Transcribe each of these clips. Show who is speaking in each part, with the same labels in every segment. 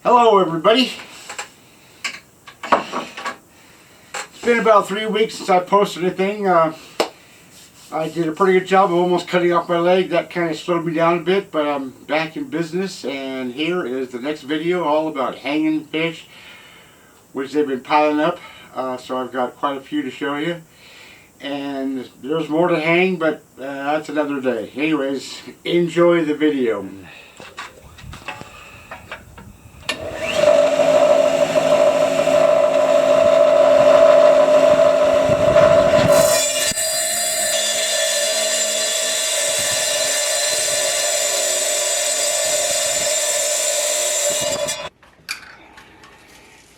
Speaker 1: Hello everybody. It's been about 3 weeks since I posted anything. I did a pretty good job of almost cutting off my leg. That kind of slowed me down a bit, but I'm back in business, and here is the next video all about hanging fish, which they've been piling up. So I've got quite a few to show you, and there's more to hang, but that's another day. Anyways, enjoy the video.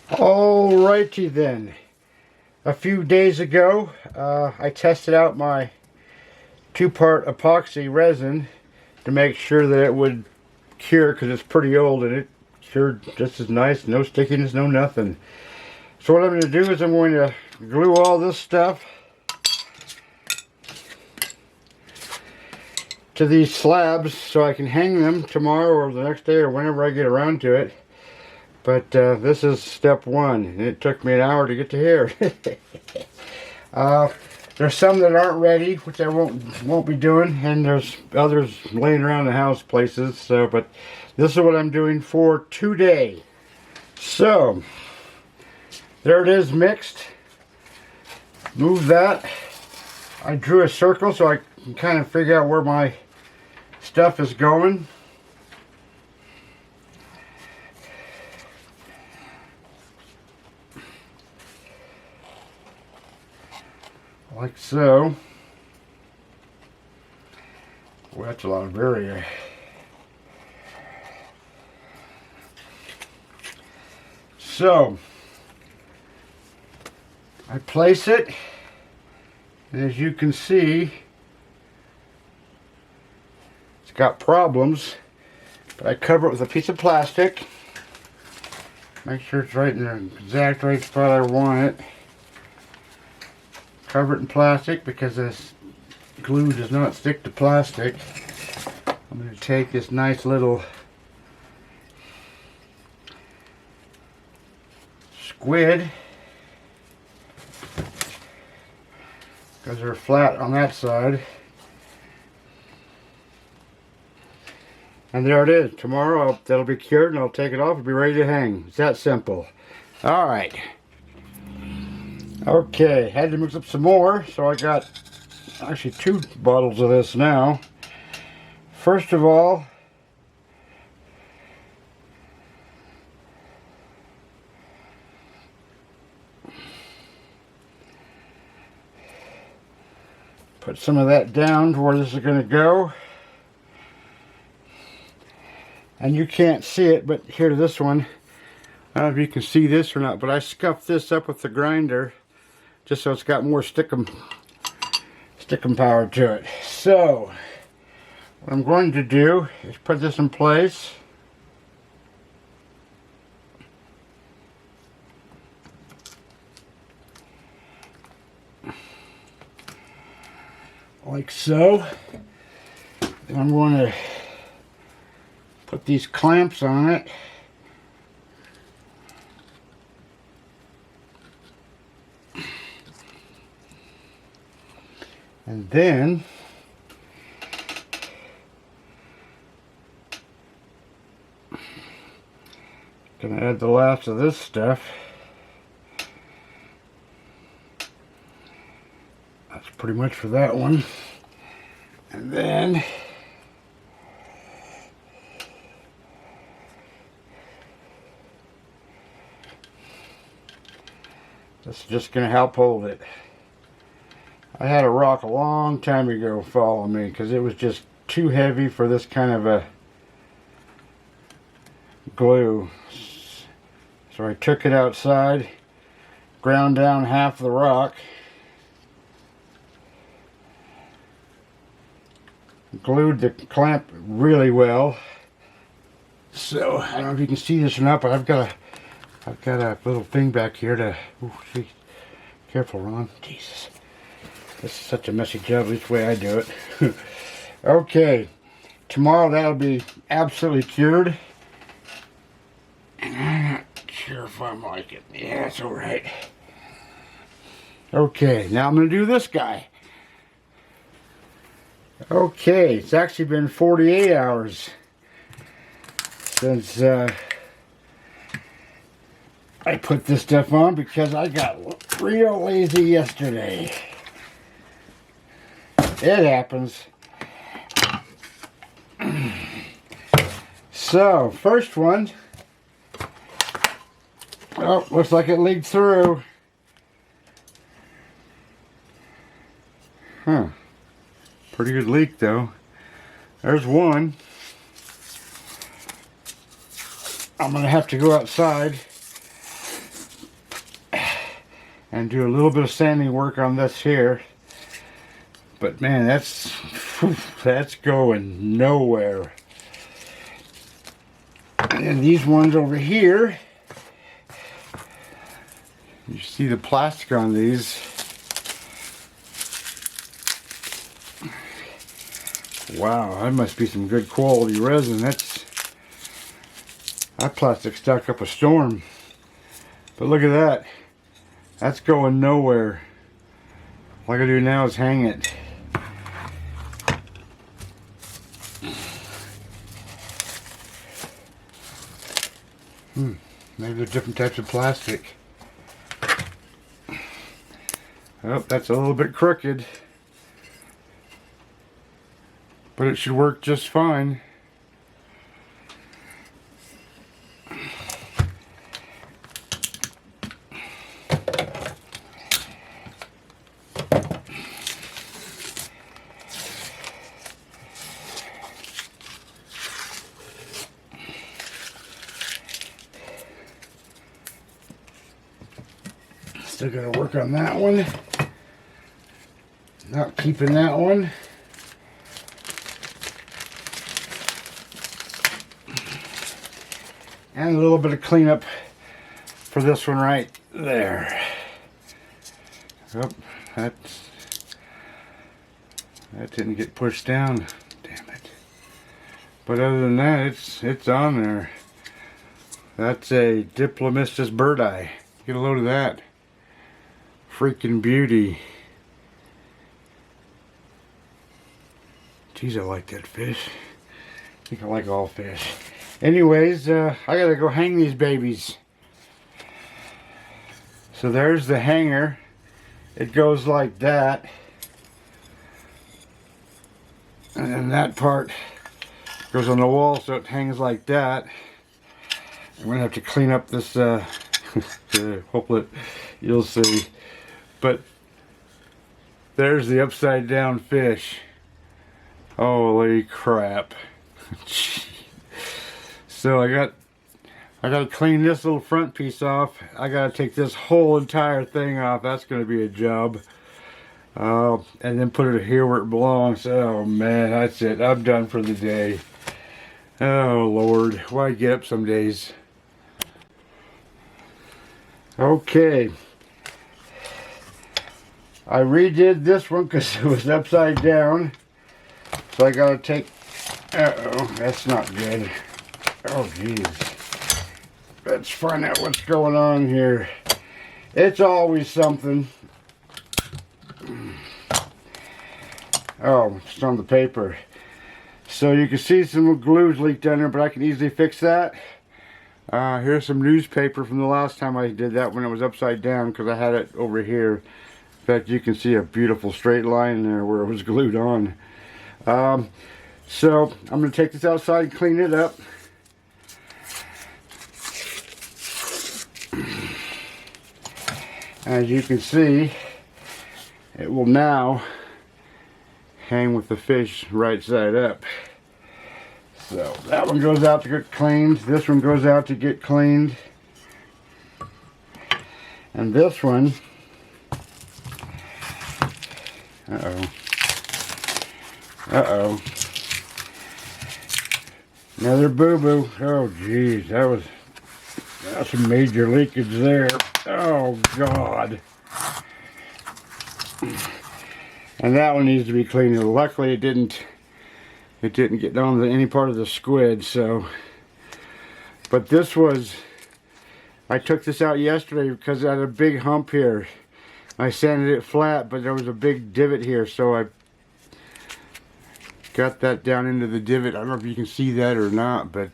Speaker 1: Alrighty then. A few days ago, I tested out my 2-part epoxy resin to make sure that it would cure, because it's pretty old, and it cured just as nice. No stickiness, no nothing. So what I'm going to do is I'm going to glue all this stuff to these slabs so I can hang them tomorrow or the next day or whenever I get around to it. But this is step one, and it took me an hour to get to here. There's some that aren't ready, which I won't be doing, and there's others laying around the house places. So, but this is what I'm doing for today. So there it is, mixed. Move that. I drew a circle so I can kind of figure out where my stuff is going. Like so. Well, that's a lot of area. So I place it, and as you can see, it's got problems, but I cover it with a piece of plastic. Make sure it's right in the exact right spot I want it. Cover it in plastic because this glue does not stick to plastic. I'm going to take this nice little squid, because they're flat on that side. And there it is. Tomorrow that'll be cured and I'll take it off and be ready to hang. It's that simple. Alright. Okay, had to mix up some more, so I got actually 2 bottles of this now. First of all, put some of that down to where this is going to go. And you can't see it, but here, this one, I don't know if you can see this or not, but I scuffed this up with the grinder just so it's got more stickum power to it. So what I'm going to do is put this in place. Like so. Then I'm going to put these clamps on it. And then gonna add the last of this stuff. That's pretty much for that one. And then this is just gonna help hold it. I had a rock a long time ago follow me because it was just too heavy for this kind of a glue. So I took it outside, ground down half the rock, glued the clamp really well. So I don't know if you can see this or not, but I've got a little thing back here to, ooh, see, careful, Ron, Jesus. This is such a messy job each way I do it. Okay, tomorrow that'll be absolutely cured. And if I'm like it. Yeah, that's alright. Okay, now I'm going to do this guy. Okay, it's actually been 48 hours since I put this stuff on because I got real lazy yesterday. It happens. So, first one. Oh, looks like it leaked through. Huh. Pretty good leak though. There's one. I'm gonna have to go outside and do a little bit of sanding work on this here. But man, that's going nowhere. And these ones over here, you see the plastic on these. Wow, that must be some good quality resin. That plastic stuck up a storm. But look at that. That's going nowhere. All I gotta do now is hang it. Maybe they're different types of plastic. Oh, that's a little bit crooked. But it should work just fine. Still gotta work on that one. Not keeping that one. And a little bit of cleanup for this one right there. Oh, that didn't get pushed down. Damn it. But other than that, it's on there. That's a Diplomistus birdi. Get a load of that. Freaking beauty. Geez, I like that fish. I think I like all fish. Anyways, I gotta go hang these babies. So there's the hanger. It goes like that. And then that part goes on the wall so it hangs like that. I'm gonna have to clean up this, hopefully you'll see. But there's the upside down fish. Holy crap. So I gotta clean this little front piece off. I gotta take this whole entire thing off. That's gonna be a job. And then put it here where it belongs. Oh man, that's it. I'm done for the day. Oh Lord, why get up some days? Okay. I redid this one because it was upside down. So I gotta take, uh-oh, that's not good. Oh geez. Let's find out what's going on here. It's always something. Oh, it's on the paper. So you can see some glue's leaked down there, but I can easily fix that. Here's some newspaper from the last time I did that when it was upside down because I had it over here. In fact, you can see a beautiful straight line there where it was glued on. So I'm going to take this outside and clean it up. As you can see, it will now hang with the fish right side up. So that one goes out to get cleaned. This one goes out to get cleaned. And this one, uh-oh. Another boo-boo. Oh geez, that's a major leakage there. Oh God. And that one needs to be cleaned. Luckily it didn't get down to any part of the squid, so. But this was I took this out yesterday because it had a big hump here. I sanded it flat, but there was a big divot here, so I got that down into the divot. I don't know if you can see that or not, but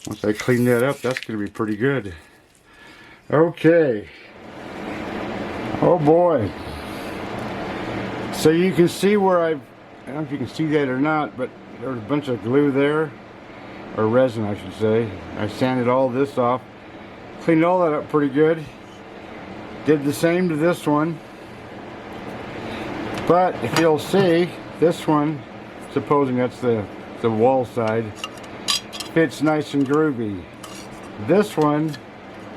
Speaker 1: once I clean that up, that's going to be pretty good. Okay. Oh boy. So you can see where I don't know if you can see that or not, but there was a bunch of glue there, or resin I should say. I sanded all this off, cleaned all that up pretty good. Did the same to this one. But if you'll see, this one, supposing that's the wall side, fits nice and groovy. This one,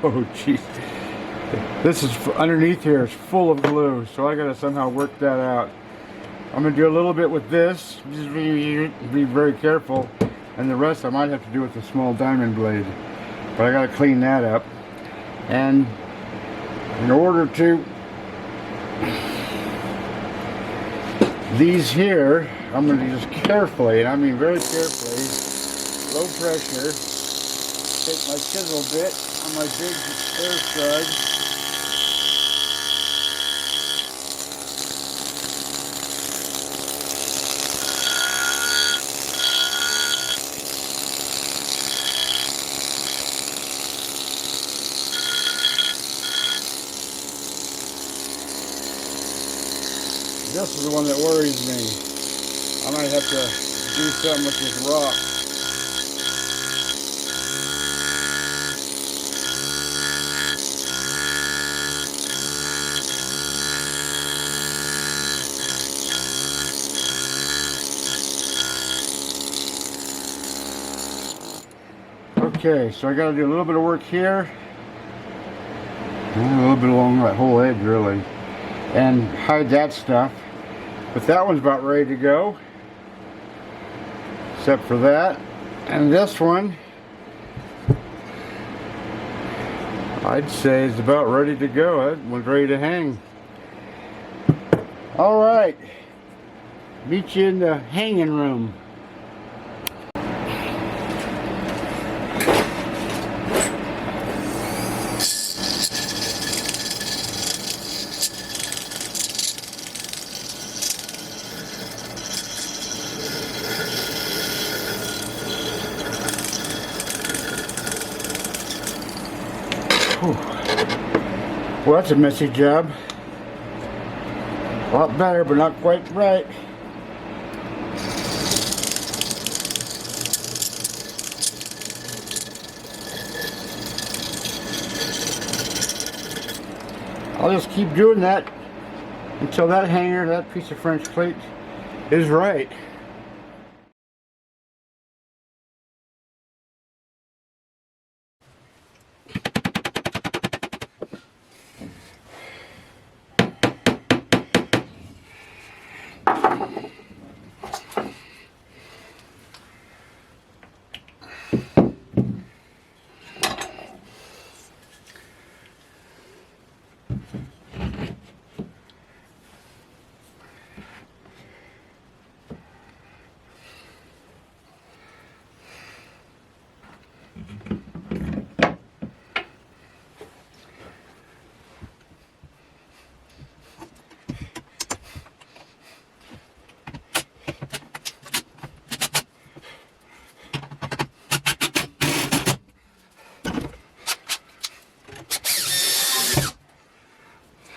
Speaker 1: oh jeez, this is underneath here is full of glue, so I gotta somehow work that out. I'm gonna do a little bit with this, just be very careful, and the rest I might have to do with the small diamond blade. But I gotta clean that up. And in order to these here, I'm going to just carefully, and I mean very carefully, low pressure, take my chisel bit on my big air stud, this is the one that worries me. I might have to do something with this rock. Okay, so I got to do a little bit of work here, and a little bit along that whole edge really, and hide that stuff. But that one's about ready to go, except for that. And this one, I'd say is about ready to go. That one's ready to hang. Alright, meet you in the hanging room. Well, that's a messy job. A lot better, but not quite right. I'll just keep doing that until that hanger, that piece of French plate is right.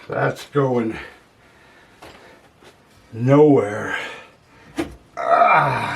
Speaker 1: That's going nowhere. Ah.